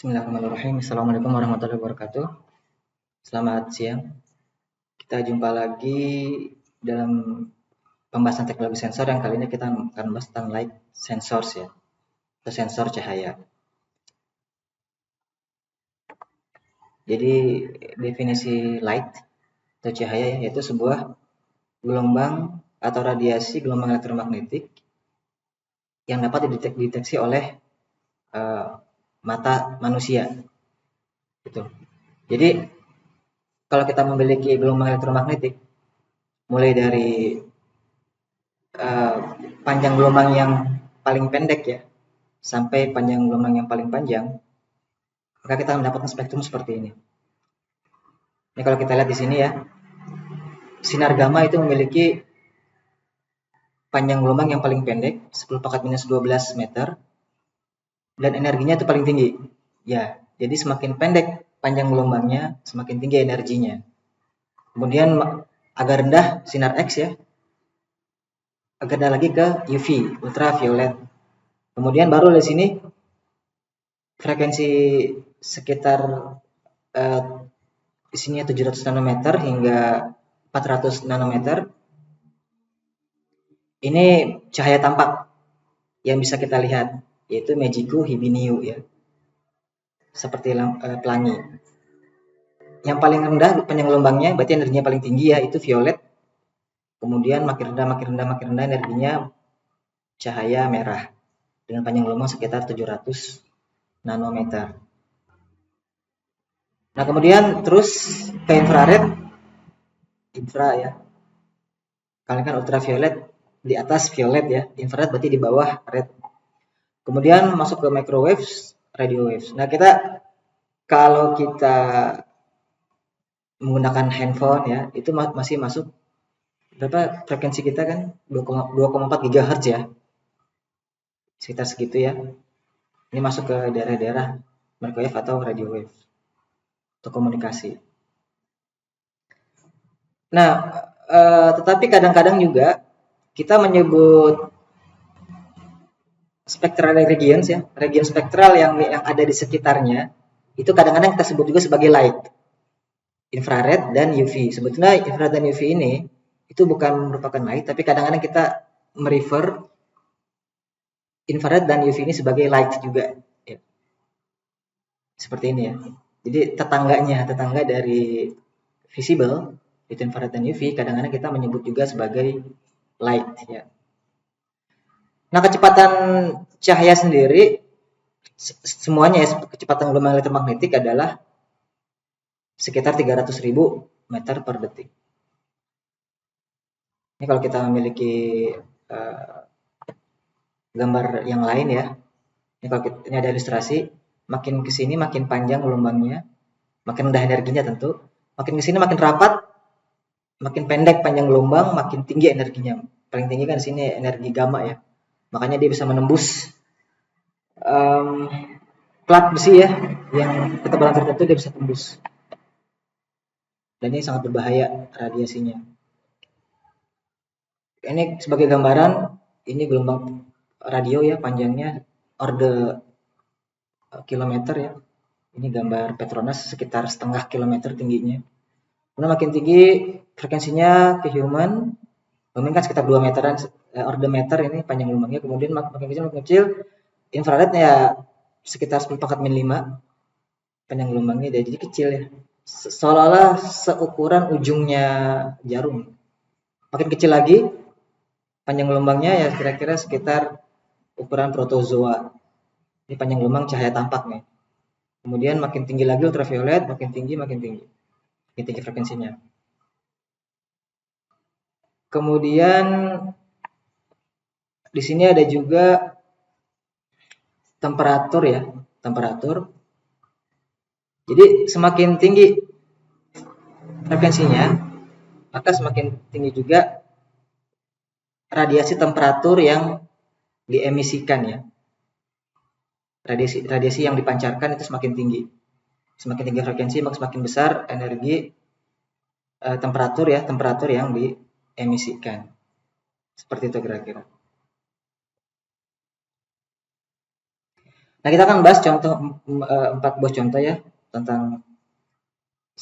Bismillahirrahmanirrahim. Assalamualaikum warahmatullahi wabarakatuh. Selamat siang. Kita jumpa lagi dalam pembahasan teknologi sensor yang kali ini kita akan bahas tentang light sensors ya, atau sensor cahaya. Jadi definisi light atau cahaya yaitu sebuah gelombang atau radiasi gelombang elektromagnetik yang dapat dideteksi oleh mata manusia. Gitu. Jadi kalau kita memiliki gelombang elektromagnetik, mulai dari panjang gelombang yang paling pendek ya, sampai panjang gelombang yang paling panjang, maka kita mendapatkan spektrum seperti ini. Ini kalau kita lihat di sini ya, sinar gamma itu memiliki panjang gelombang yang paling pendek, 10⁻⁻12 meter, dan energinya itu paling tinggi. Ya, jadi semakin pendek panjang gelombangnya, semakin tinggi energinya. Kemudian agak rendah sinar X ya, agak rendah lagi ke UV, ultraviolet. Kemudian baru di sini frekuensi sekitar di sini 700 nanometer hingga 400 nanometer. Ini cahaya tampak yang bisa kita lihat, yaitu Magiku Hibiniu ya, seperti pelangi. Yang paling rendah panjang gelombangnya, berarti energinya paling tinggi ya, itu violet. Kemudian makin rendah energinya cahaya merah dengan panjang gelombang sekitar 700 nanometer. Nah, kemudian terus ke infra ya. Kalian kan ultraviolet di atas violet ya, infrared berarti di bawah red. Kemudian masuk ke microwaves, radio waves. Nah, kalau kita menggunakan handphone ya, itu masih masuk berapa frekuensi kita kan 2,4 GHz ya. Sekitar segitu ya. Ini masuk ke daerah-daerah microwave atau radio wave untuk komunikasi. Nah, tetapi kadang-kadang juga kita menyebut spectral regions ya, region spektral yang ada di sekitarnya, itu kadang-kadang kita sebut juga sebagai light, infrared dan UV. Sebetulnya infrared dan UV ini itu bukan merupakan light, tapi kadang-kadang kita merefer infrared dan UV ini sebagai light juga. Ya. Seperti ini ya. Jadi tetangga dari visible itu infrared dan UV, kadang-kadang kita menyebut juga sebagai light ya. Nah, kecepatan cahaya sendiri semuanya ya, kecepatan gelombang elektromagnetik adalah sekitar 300.000 meter per detik. Ini kalau kita memiliki gambar yang lain ya. Ini ada ilustrasi, makin ke sini makin panjang gelombangnya, makin rendah energinya tentu. Makin ke sini makin rapat, makin pendek panjang gelombang, makin tinggi energinya. Paling tinggi kan di sini energi gamma ya. Makanya dia bisa menembus plat besi ya, yang ketebalan tertentu dia bisa tembus. Dan ini sangat berbahaya radiasinya. Ini sebagai gambaran, ini gelombang radio ya, panjangnya orde kilometer ya. Ini gambar Petronas sekitar 0,5 kilometer tingginya. Kemudian makin tinggi frekuensinya ke human kan sekitar 2 meteran, orde meter ini panjang gelombangnya. Kemudian makin kecil infrarednya ya sekitar 10⁻⁵ panjang gelombangnya, jadi kecil ya, seolah-olah seukuran ujungnya jarum. Makin kecil lagi panjang gelombangnya ya kira-kira sekitar ukuran protozoa. Ini panjang gelombang cahaya tampak nih. Kemudian makin tinggi lagi ultraviolet, makin tinggi frekuensinya. Kemudian di sini ada juga temperatur ya, temperatur. Jadi semakin tinggi frekuensinya, maka semakin tinggi juga radiasi temperatur yang diemisikan ya. Radiasi yang dipancarkan itu semakin tinggi. Semakin tinggi frekuensi, maka semakin besar energi temperatur yang diemisikan. Seperti itu kira-kira. Nah, kita akan bahas contoh 4 buah contoh ya tentang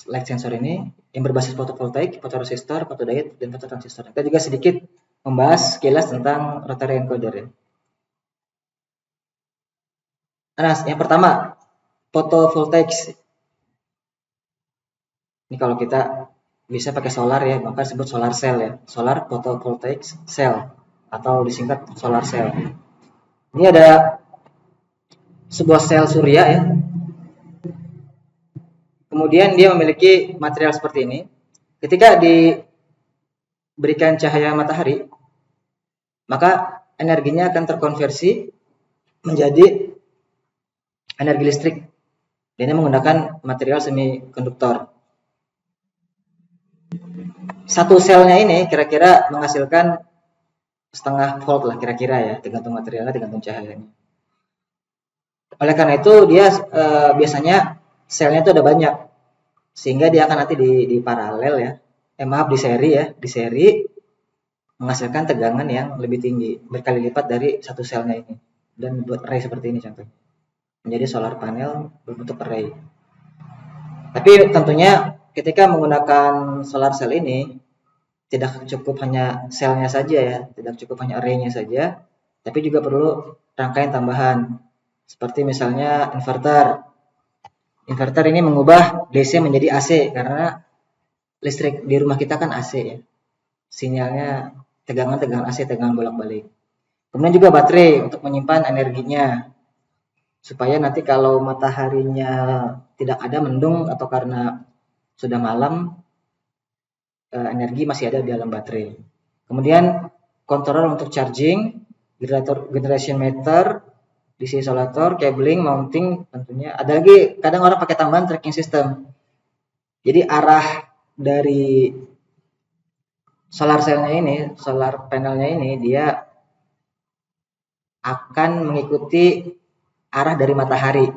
light sensor ini yang berbasis fotovoltaik, fotoresistor, photodiode, dan fototransistor. Kita juga sedikit membahas sekilas tentang rotary encoder ya. Nah, yang pertama, fotovoltaik. Ini kalau kita bisa pakai solar ya, maka disebut solar cell ya. Solar photovoltaic cell atau disingkat solar cell. Ini ada sebuah sel surya ya. Kemudian dia memiliki material seperti ini. Ketika diberikan cahaya matahari, maka energinya akan terkonversi menjadi energi listrik. Dan ini menggunakan material semikonduktor. Satu selnya ini kira-kira menghasilkan setengah volt lah kira-kira ya, tergantung materialnya, tergantung cahayanya. Oleh karena itu dia biasanya selnya itu ada banyak, sehingga dia akan nanti di paralel ya, di seri ya, di seri menghasilkan tegangan yang lebih tinggi, berkali lipat dari satu selnya ini. Dan buat array seperti ini contohnya, menjadi solar panel berbentuk array. Tapi tentunya ketika menggunakan solar cell ini tidak cukup hanya selnya saja ya, tidak cukup hanya arraynya saja, tapi juga perlu rangkaian tambahan. Seperti misalnya inverter. Inverter ini mengubah DC menjadi AC karena listrik di rumah kita kan AC ya. Sinyalnya tegangan AC, tegangan bolak-balik. Kemudian juga baterai untuk menyimpan energinya. Supaya nanti kalau mataharinya tidak ada, mendung atau karena sudah malam, energi masih ada di dalam baterai. Kemudian controller untuk charging, generation meter, DC isolator, cabling, mounting tentunya. Ada lagi kadang orang pakai tambahan tracking system. Jadi arah dari solar cell-nya ini, solar panelnya ini dia akan mengikuti arah dari matahari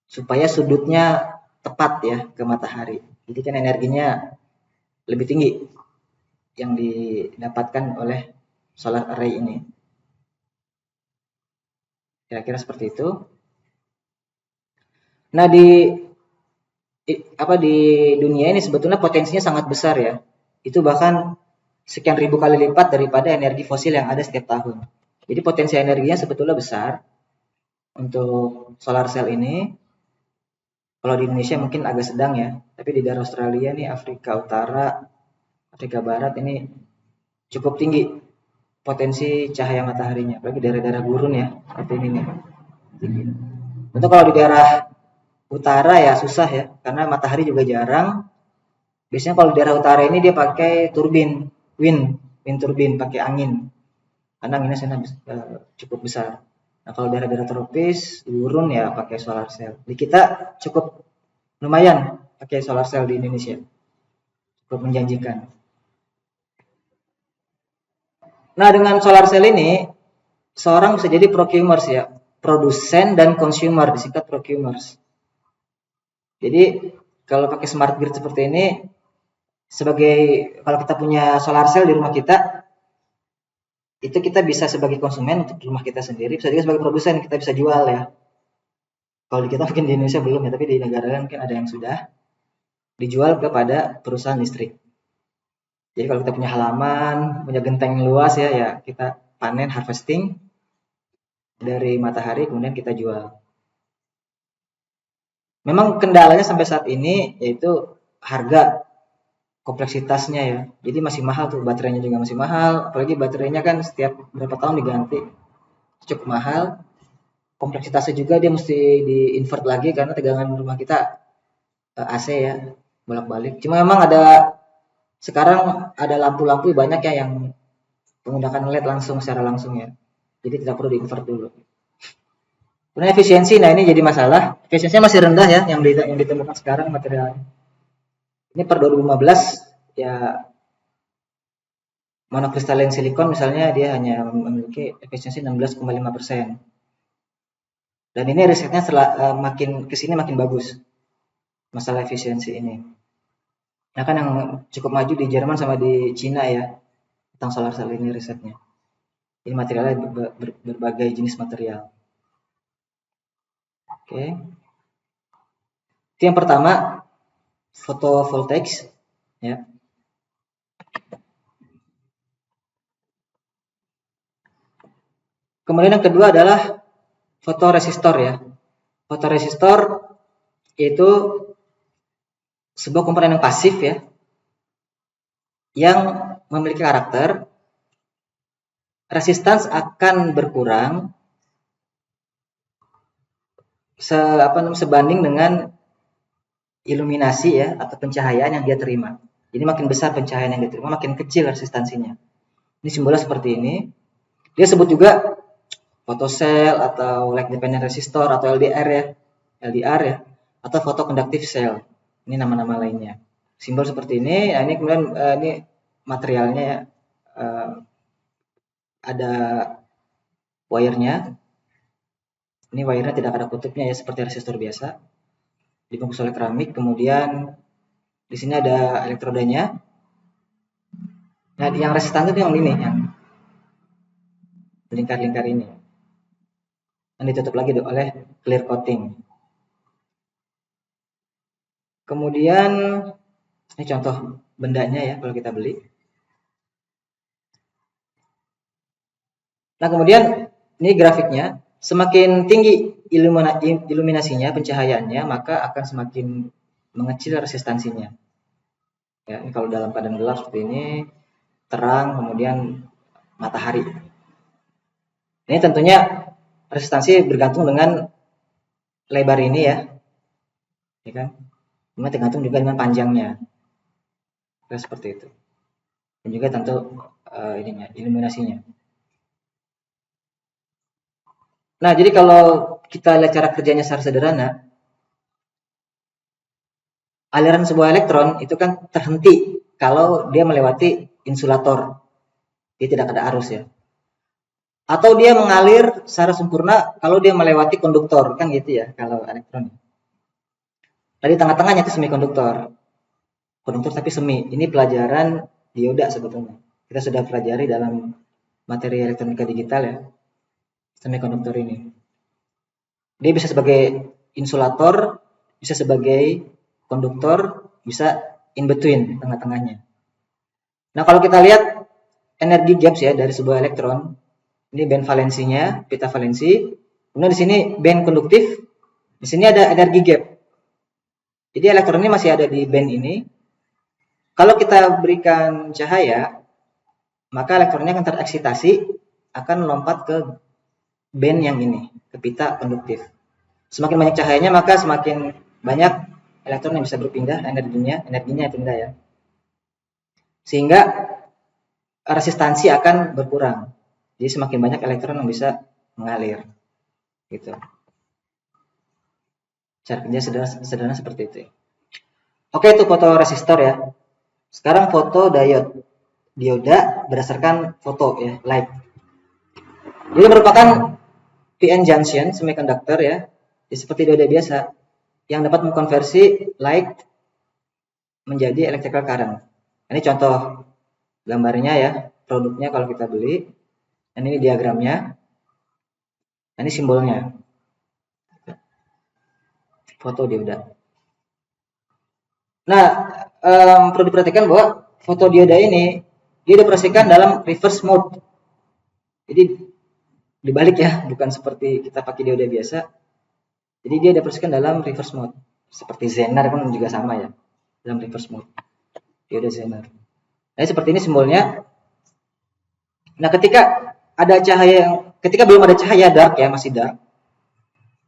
supaya sudutnya tepat ya ke matahari. Jadi kan energinya lebih tinggi yang didapatkan oleh solar array ini. Kira-kira seperti itu. Nah, di dunia ini sebetulnya potensinya sangat besar ya. Itu bahkan sekian ribu kali lipat daripada energi fosil yang ada setiap tahun. Jadi potensi energinya sebetulnya besar untuk solar cell ini. Kalau di Indonesia mungkin agak sedang ya, tapi di daerah Australia nih, Afrika Utara, Afrika Barat ini cukup tinggi potensi cahaya mataharinya, apalagi daerah-daerah gurun ya, seperti ini nih. Tinggi. Untuk kalau di daerah utara ya susah ya, karena matahari juga jarang. Biasanya kalau di daerah utara ini dia pakai turbin, wind turbin, pakai angin. Karena anginnya sana cukup besar. Nah, kalau daerah-daerah tropis, gurun ya pakai solar cell. Di kita cukup lumayan pakai solar cell di Indonesia. Cukup menjanjikan. Nah, dengan solar cell ini, seorang bisa jadi prosumers ya. Produsen dan consumer, disingkat prosumers. Jadi, kalau pakai smart grid seperti ini, kalau kita punya solar cell di rumah kita, itu kita bisa sebagai konsumen untuk rumah kita sendiri, bisa juga sebagai produsen kita bisa jual ya. Kalau di kita mungkin di Indonesia belum ya, tapi di negara lain mungkin ada yang sudah dijual kepada perusahaan listrik. Jadi kalau kita punya halaman, punya genteng luas ya kita panen, harvesting dari matahari, kemudian kita jual. Memang kendalanya sampai saat ini yaitu harga, kompleksitasnya ya. Jadi masih mahal tuh, baterainya juga masih mahal, apalagi baterainya kan setiap berapa tahun diganti. Cukup mahal. Kompleksitasnya juga dia mesti di-invert lagi karena tegangan rumah kita AC ya, bolak-balik. Cuma memang sekarang ada lampu-lampu banyak ya yang menggunakan LED secara langsung ya. Jadi tidak perlu di-invert dulu. Kemudian efisiensi, nah ini jadi masalah. Efisiensinya masih rendah ya yang ditemukan sekarang materialnya. Ini per 2015 ya, monokristalin silikon misalnya dia hanya memiliki efisiensi 16,5%. Dan ini risetnya makin kesini makin bagus masalah efisiensi ini. Nah kan yang cukup maju di Jerman sama di Cina ya tentang solar cell ini risetnya. Ini materialnya berbagai jenis material. Oke. Itu yang pertama, fotovoltaik ya. Kemudian yang kedua adalah fotoresistor ya. Fotoresistor itu sebuah komponen yang pasif ya, yang memiliki karakter resistance akan berkurang sebanding dengan iluminasi ya atau pencahayaan yang dia terima. Jadi makin besar pencahayaan yang dia terima, makin kecil resistansinya. Ini simbolnya seperti ini. Dia sebut juga photocell atau light dependent resistor atau LDR ya, atau photoconductive cell. Ini nama-nama lainnya. Simbol seperti ini. Nah, ini kemudian ini materialnya ya. Ada wire-nya. Ini wire-nya tidak ada kutubnya ya, seperti resistor biasa. Dibungkus oleh keramik. Kemudian di sini ada elektrodanya. Nah, yang resistan itu yang ini, yang lingkar-lingkar ini. Dan ditutup lagi oleh clear coating. Kemudian ini contoh bendanya ya kalau kita beli. Nah, kemudian ini grafiknya, semakin tinggi iluminasinya, pencahayaannya, maka akan semakin mengecil resistansinya. Ya, ini kalau dalam keadaan gelap seperti ini, terang, kemudian matahari. Ini tentunya resistansi bergantung dengan lebar ini ya kan? Ini tergantung juga dengan panjangnya. Nah, seperti itu. Dan juga tentu iluminasinya. Nah, jadi kalau kita lihat cara kerjanya secara sederhana, aliran sebuah elektron itu kan terhenti kalau dia melewati insulator. Dia tidak ada arus ya. Atau dia mengalir secara sempurna kalau dia melewati konduktor, kan gitu ya kalau elektron. Tadi tengah-tengahnya itu semikonduktor. Konduktor tapi semi. Ini pelajaran dioda sebetulnya. Kita sudah pelajari dalam materi elektronika digital ya. Semikonduktor ini. Dia bisa sebagai insulator, bisa sebagai konduktor, bisa in between, tengah-tengahnya. Nah, kalau kita lihat energi gaps ya dari sebuah elektron, ini band valensinya, pita valensi. Kemudian di sini band konduktif, di sini ada energi gap. Jadi elektron ini masih ada di band ini. Kalau kita berikan cahaya, maka elektronnya akan tereksitasi, akan melompat ke band yang ini, ke pita konduktif. Semakin banyak cahayanya, maka semakin banyak elektron yang bisa berpindah, energinya pindah ya. Sehingga resistansi akan berkurang. Jadi semakin banyak elektron yang bisa mengalir. Gitu. Cara kerja sederhana seperti itu. Oke, itu fotoresistor ya. Sekarang dioda berdasarkan foto ya, light. Jadi merupakan PN junction semiconductor ya, seperti dioda biasa yang dapat mengkonversi light menjadi electrical current. Ini contoh gambarnya ya, produknya kalau kita beli. Dan ini diagramnya. Ini simbolnya. Fotodioda. Nah, perlu diperhatikan bahwa fotodioda ini dia dioperasikan dalam reverse mode. Jadi dibalik ya, bukan seperti kita pakai dioda biasa. Jadi dia dioperasikan dalam reverse mode. Seperti Zener pun juga sama ya, dalam reverse mode. Dioda Zener. Nah, seperti ini simbolnya. Nah, ketika belum ada cahaya dark ya, masih dark.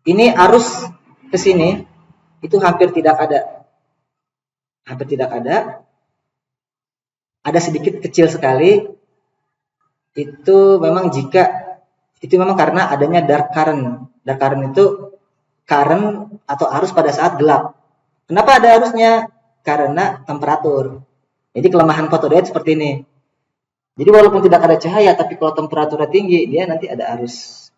Ini arus ke sini itu hampir tidak ada. Ada sedikit kecil sekali. Itu memang karena adanya dark current. Dark current itu current atau arus pada saat gelap. Kenapa ada arusnya? Karena temperatur. Jadi kelemahan fotodioda seperti ini. Jadi walaupun tidak ada cahaya, tapi kalau temperaturnya tinggi, dia nanti ada arus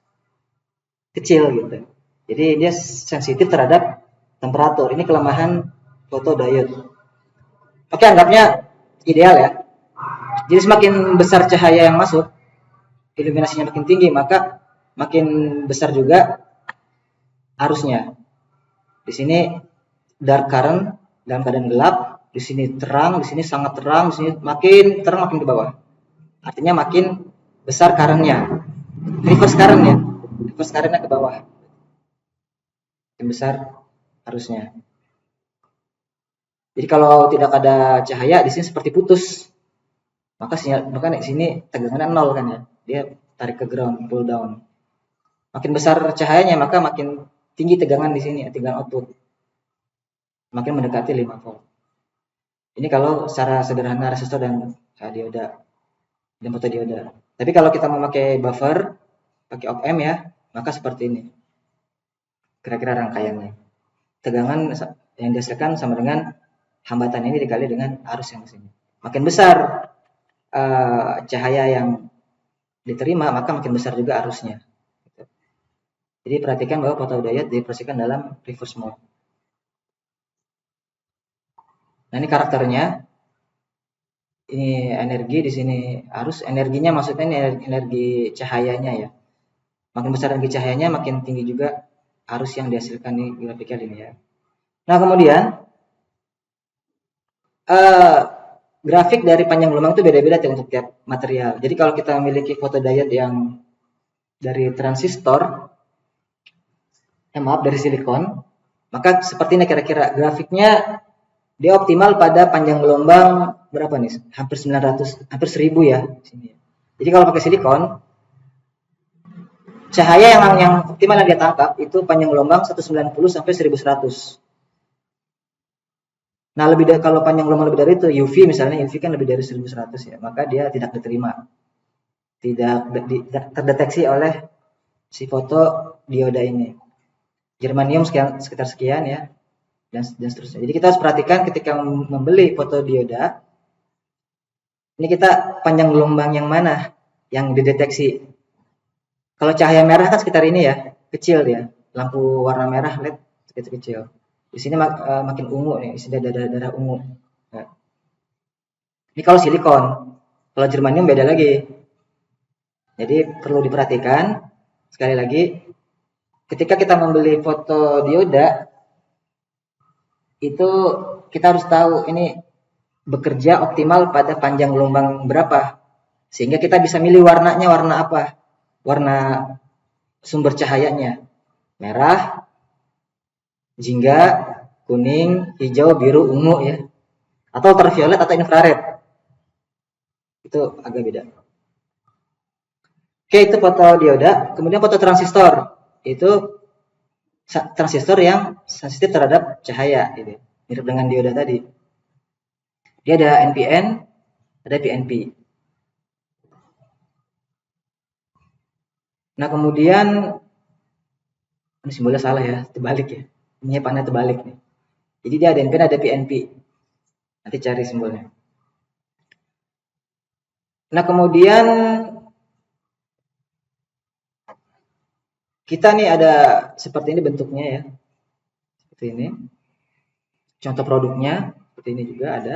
kecil gitu. Jadi dia sensitif terhadap temperatur. Ini kelemahan fotodiode. Oke, anggapnya ideal ya. Jadi semakin besar cahaya yang masuk, iluminasinya makin tinggi, maka makin besar juga arusnya. Di sini dark current dalam keadaan gelap, di sini terang, di sini sangat terang, di sini makin terang makin ke bawah. Artinya makin besar current-nya. Reverse current-nya. Reverse current-nya ke bawah. Makin besar arusnya. Jadi kalau tidak ada cahaya di sini seperti putus. Maka di sini tegangannya 0 kan ya. Dia tarik ke ground, pull down. Makin besar cahayanya maka makin tinggi tegangan di sini, tegangan output. Makin mendekati 5 volt. Ini kalau secara sederhana resistor dan dioda dan fotodioda. Tapi kalau kita memakai buffer, pakai op-amp ya, maka seperti ini. Kira-kira rangkaiannya. Tegangan yang dihasilkan sama dengan hambatan ini dikali dengan arus yang di sini. Makin besar cahaya yang diterima, maka makin besar juga arusnya. Jadi perhatikan bahwa fotodiode dioperasikan dalam reverse mode. Nah, ini karakternya. Ini energi, di sini arus. Energinya maksudnya ini energi cahayanya ya. Makin besar energi cahayanya, makin tinggi juga arus yang dihasilkan di grafikal ini ya. Nah, kemudian grafik dari panjang gelombang itu beda-beda untuk tiap material. Jadi kalau kita memiliki fotodiode yang dari transistor, dari silikon, maka seperti ini kira-kira grafiknya. Dia optimal pada panjang gelombang berapa nih? Hampir 900, hampir 1000 ya. Jadi kalau pakai silikon, cahaya yang optimal yang dia tangkap itu panjang gelombang 190 sampai 1100. Nah, kalau panjang gelombang lebih dari itu, UV misalnya, UV kan lebih dari 1100 ya, maka dia tidak diterima. Tidak terdeteksi oleh si fotodioda ini. Germanium sekitar sekian ya. Dan seterusnya. Jadi kita harus perhatikan ketika membeli fotodioda, ini kita panjang gelombang yang mana yang dideteksi. Kalau cahaya merah kan sekitar ini ya, kecil ya, lampu warna merah LED kecil. Di sini makin ungu nih, sudah darah ungu. Nah. Ini kalau silikon, kalau germanium beda lagi. Jadi perlu diperhatikan sekali lagi, ketika kita membeli fotodioda, itu kita harus tahu ini bekerja optimal pada panjang gelombang berapa, sehingga kita bisa milih warnanya warna apa, warna sumber cahayanya, merah, jingga, kuning, hijau, biru, ungu ya, atau ultraviolet atau infrared. Itu agak beda. Oke, itu fotodioda. Kemudian fototransistor, itu transistor yang sensitif terhadap cahaya, gitu. Mirip dengan dioda tadi. Dia ada NPN, ada PNP. Nah, kemudian ini simbolnya salah ya, terbalik ya. Ini panah terbalik nih. Jadi dia ada NPN, ada PNP. Nanti cari simbolnya. Nah, kemudian kita nih ada seperti ini bentuknya ya. Seperti ini. Contoh produknya seperti ini juga ada.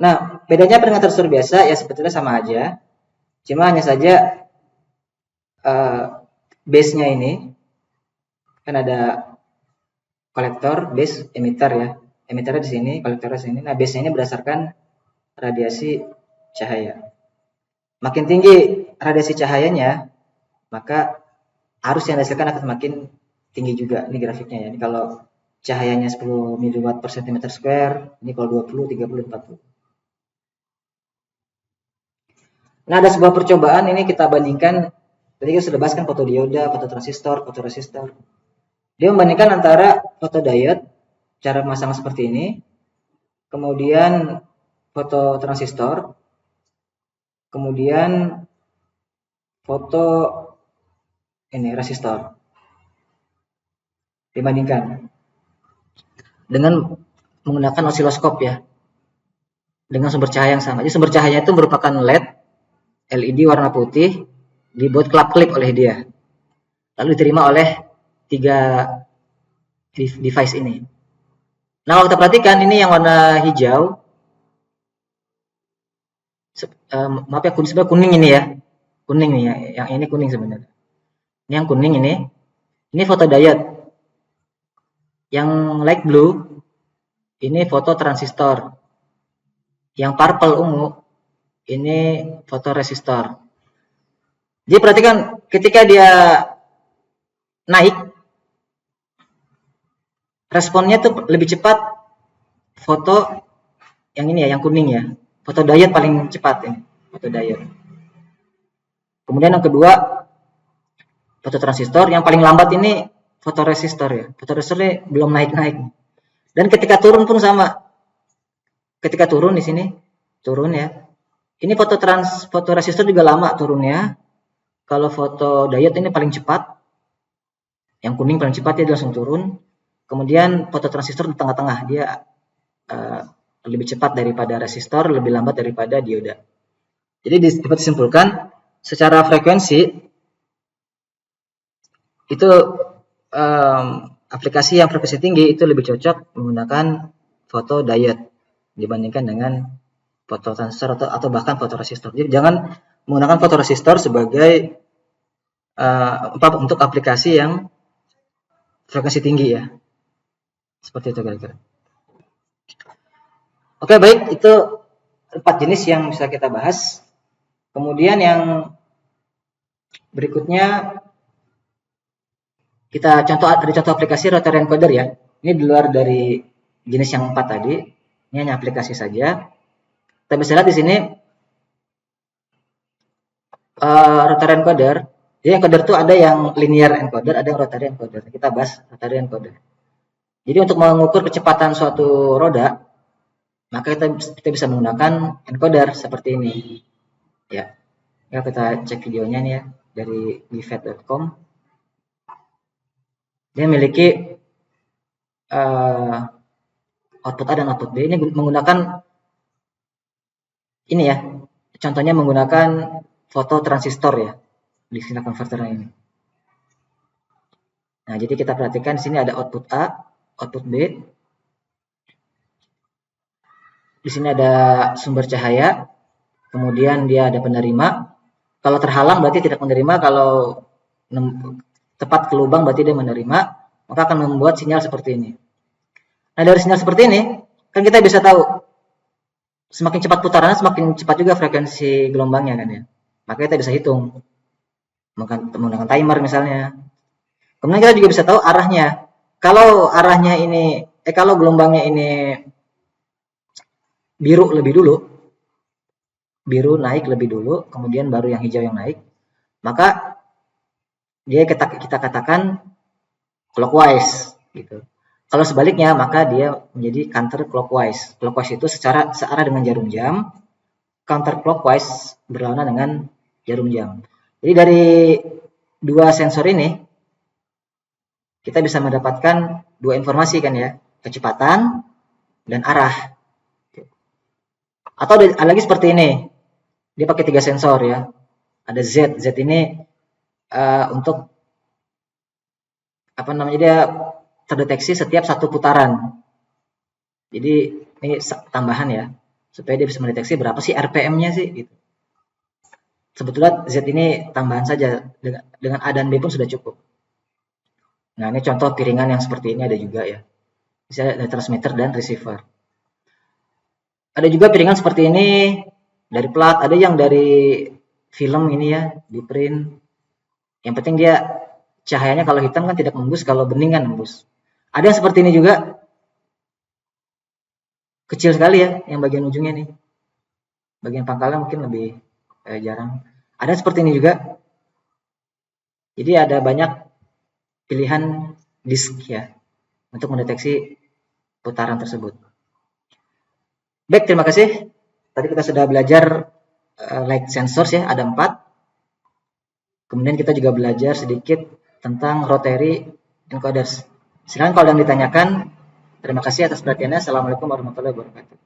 Nah, bedanya dengan transistor biasa ya sebetulnya sama aja. Cuma hanya saja base-nya ini kan ada kolektor, base, emitter ya. Emitternya di sini, kolektornya di sini. Nah, base-nya ini berdasarkan radiasi cahaya. Makin tinggi radiasi cahayanya, maka arus yang dihasilkan akan semakin tinggi juga. Ini grafiknya ya. Ini kalau cahayanya 10 mW per cm square, ini kalau 20, 30, 40. Nah, ada sebuah percobaan ini kita bandingkan. Tadi kita sudah bahas kan fotodioda, fototransistor, fotoresistor. Dia membandingkan antara fotodiode, cara memasang seperti ini, kemudian fototransistor, kemudian foto ini resistor. Dibandingkan dengan menggunakan osiloskop ya, dengan sumber cahaya yang sama. Jadi sumber cahaya itu merupakan LED warna putih, dibuat kelap-kelip oleh dia, lalu diterima oleh 3 device ini. Nah, kalau kita perhatikan ini yang warna hijau, maaf ya, sebenarnya kuning ini ya, kuning nih ya, yang ini kuning sebenarnya. Ini yang kuning ini foto diode. Yang light blue ini foto transistor. Yang purple ungu ini foto resistor. Jadi perhatikan ketika dia naik, responnya tuh lebih cepat foto yang ini ya, yang kuning ya. Foto diode paling cepat ini, foto diode. Kemudian yang kedua, foto transistor. Yang paling lambat ini fotoresistor ya. Fotoresistor ini belum naik-naik. Dan ketika turun pun sama. Ketika turun di sini, turun ya. Ini fotoresistor juga lama turunnya. Kalau foto diode ini paling cepat. Yang kuning paling cepat, dia langsung turun. Kemudian foto transistor di tengah-tengah, dia lebih cepat daripada resistor, lebih lambat daripada dioda. Jadi dapat disimpulkan secara frekuensi itu aplikasi yang frekuensi tinggi itu lebih cocok menggunakan foto diode dibandingkan dengan foto transistor atau bahkan foto resistor. Jadi jangan menggunakan foto resistor sebagai untuk aplikasi yang frekuensi tinggi ya. Seperti itu kira-kira. Oke, baik, itu 4 jenis yang bisa kita bahas. Kemudian yang berikutnya ada contoh aplikasi rotary encoder ya. Ini di luar dari jenis yang 4 tadi. Ini hanya aplikasi saja. Kita bisa lihat di sini rotary encoder. Jadi encoder itu ada yang linear encoder, ada yang rotary encoder. Kita bahas rotary encoder. Jadi untuk mengukur kecepatan suatu roda, maka kita bisa menggunakan encoder seperti ini. Ya, kita cek videonya nih ya dari givet.com. Dia memiliki output A dan output B. Ini menggunakan ini ya. Contohnya menggunakan foto transistor ya di signal converter ini. Nah, jadi kita perhatikan di sini ada output A, output B. Di sini ada sumber cahaya, kemudian dia ada penerima. Kalau terhalang berarti tidak menerima, kalau tepat ke lubang berarti dia menerima, maka akan membuat sinyal seperti ini. Nah, dari sinyal seperti ini, kan kita bisa tahu semakin cepat putarannya, semakin cepat juga frekuensi gelombangnya kan ya. Maka kita bisa hitung menggunakan timer misalnya. Kemudian kita juga bisa tahu arahnya. Kalau arahnya ini, kalau gelombangnya ini biru lebih dulu, biru naik lebih dulu, kemudian baru yang hijau yang naik, maka dia kita katakan clockwise gitu. Kalau sebaliknya maka dia menjadi counter clockwise. Clockwise itu searah dengan jarum jam, counter clockwise berlawanan dengan jarum jam. Jadi dari dua sensor ini kita bisa mendapatkan dua informasi kan ya, kecepatan dan arah. Atau ada lagi seperti ini, dia pakai 3 sensor ya. Ada Z ini untuk dia terdeteksi setiap satu putaran. Jadi ini tambahan ya, supaya dia bisa mendeteksi berapa sih RPM-nya sih gitu. Sebetulnya Z ini tambahan saja, dengan A dan B pun sudah cukup. Nah, ini contoh piringan yang seperti ini ada juga ya. Bisa ada transmitter dan receiver. Ada juga piringan seperti ini dari plat, ada yang dari film ini ya, di print. Yang penting dia cahayanya kalau hitam kan tidak membus, kalau bening kan membus. Ada yang seperti ini juga. Kecil sekali ya, yang bagian ujungnya nih. Bagian pangkalnya mungkin lebih jarang. Ada yang seperti ini juga. Jadi ada banyak pilihan disk ya untuk mendeteksi putaran tersebut. Baik, terima kasih. Tadi kita sudah belajar light sensors ya, ada 4. Kemudian kita juga belajar sedikit tentang rotary encoders. Silakan kalau ada yang ditanyakan. Terima kasih atas perhatiannya. Assalamualaikum warahmatullahi wabarakatuh.